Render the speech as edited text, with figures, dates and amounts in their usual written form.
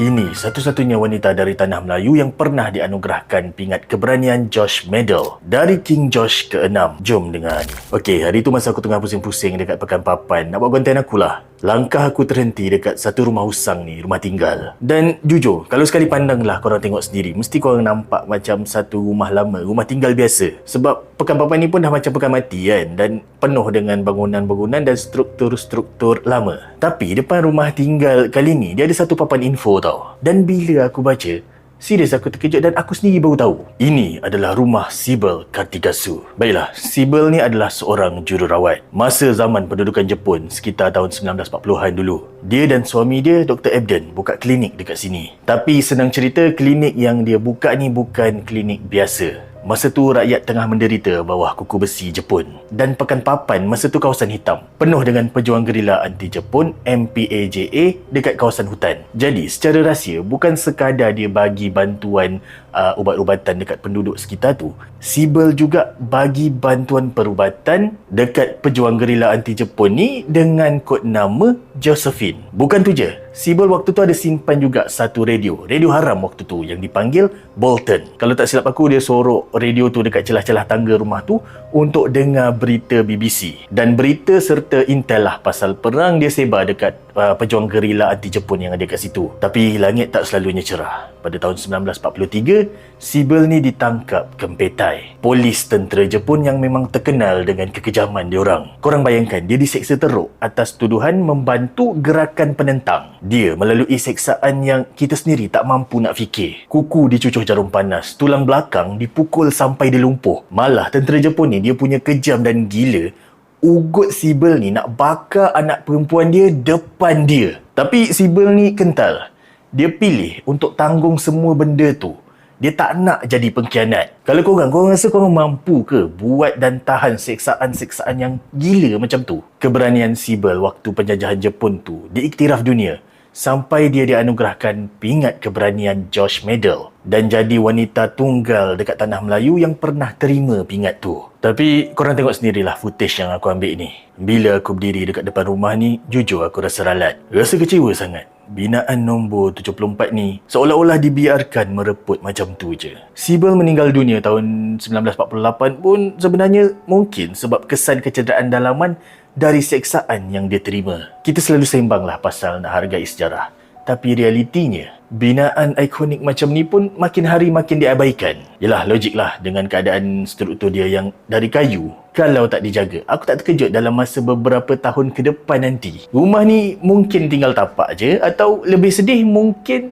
Ini satu-satunya wanita dari tanah Melayu yang pernah dianugerahkan pingat keberanian George Medal dari King George ke-6. Jom dengar ni. Okey, hari tu masa aku tengah pusing-pusing dekat Pekan Papan, nak buat konten akulah. Langkah aku terhenti dekat satu rumah usang ni, rumah tinggal. Dan jujur, kalau sekali pandanglah korang tengok sendiri, mesti korang nampak macam satu rumah lama, rumah tinggal biasa. Sebab Pekan Papan ni pun dah macam pekan mati kan, dan penuh dengan bangunan-bangunan dan struktur-struktur lama. Tapi depan rumah tinggal kali ni, dia ada satu papan info tau. Dan bila aku baca, serius aku terkejut dan aku sendiri baru tahu. Ini adalah rumah Sibyl Karthigasu. Baiklah, Sibyl ni adalah seorang jururawat. Masa zaman pendudukan Jepun, sekitar tahun 1940-an dulu. Dia dan suami dia, Dr. Ebden, buka klinik dekat sini. Tapi senang cerita, klinik yang dia buka ni bukan klinik biasa. Masa tu rakyat tengah menderita bawah kuku besi Jepun. Dan Pekan Papan masa tu kawasan hitam, penuh dengan pejuang gerila anti-Jepun MPAJA dekat kawasan hutan. Jadi secara rahsia, bukan sekadar dia bagi bantuan ubat-ubatan dekat penduduk sekitar tu, Sibyl juga bagi bantuan perubatan dekat pejuang gerila anti-Jepun ni dengan kod nama Josephine. Bukan tu je, Sibyl waktu tu ada simpan juga satu radio haram waktu tu yang dipanggil Bolton. Kalau tak silap aku, dia sorok radio tu dekat celah-celah tangga rumah tu untuk dengar berita BBC. Dan berita serta intel lah pasal perang dia sebar dekat pejuang gerila anti-Jepun yang ada kat situ. Tapi langit tak selalunya cerah. Pada tahun 1943, Sibyl ni ditangkap Kempetai, polis tentera Jepun yang memang terkenal dengan kekejaman diorang. Korang bayangkan, dia diseksa teruk atas tuduhan membantu gerakan penentang. Dia melalui seksaan yang kita sendiri tak mampu nak fikir. Kuku dicucuh jarum panas, tulang belakang dipukul sampai dia lumpuh. Malah tentera Jepun ni, dia punya kejam dan gila, ugut Sibyl ni nak bakar anak perempuan dia depan dia. Tapi Sibyl ni kental. Dia pilih untuk tanggung semua benda tu. Dia tak nak jadi pengkhianat. Kalau korang rasa korang mampu ke buat dan tahan seksaan-seksaan yang gila macam tu? Keberanian Sibyl waktu penjajahan Jepun tu diiktiraf dunia sampai dia dianugerahkan pingat keberanian George Medal dan jadi wanita tunggal dekat tanah Melayu yang pernah terima pingat tu. Tapi korang tengok sendirilah footage yang aku ambil ni. Bila aku berdiri dekat depan rumah ni, jujur aku rasa ralat. Rasa kecewa sangat. Binaan nombor 74 ni seolah-olah dibiarkan mereput macam tu je. Sibyl meninggal dunia tahun 1948 pun sebenarnya mungkin sebab kesan kecederaan dalaman dari seksaan yang dia terima. Kita selalu sembanglah pasal nak hargai sejarah. Tapi realitinya, binaan ikonik macam ni pun makin hari makin diabaikan. Yelah, logiklah dengan keadaan struktur dia yang dari kayu. Kalau tak dijaga, aku tak terkejut dalam masa beberapa tahun ke depan nanti, rumah ni mungkin tinggal tapak je, atau lebih sedih mungkin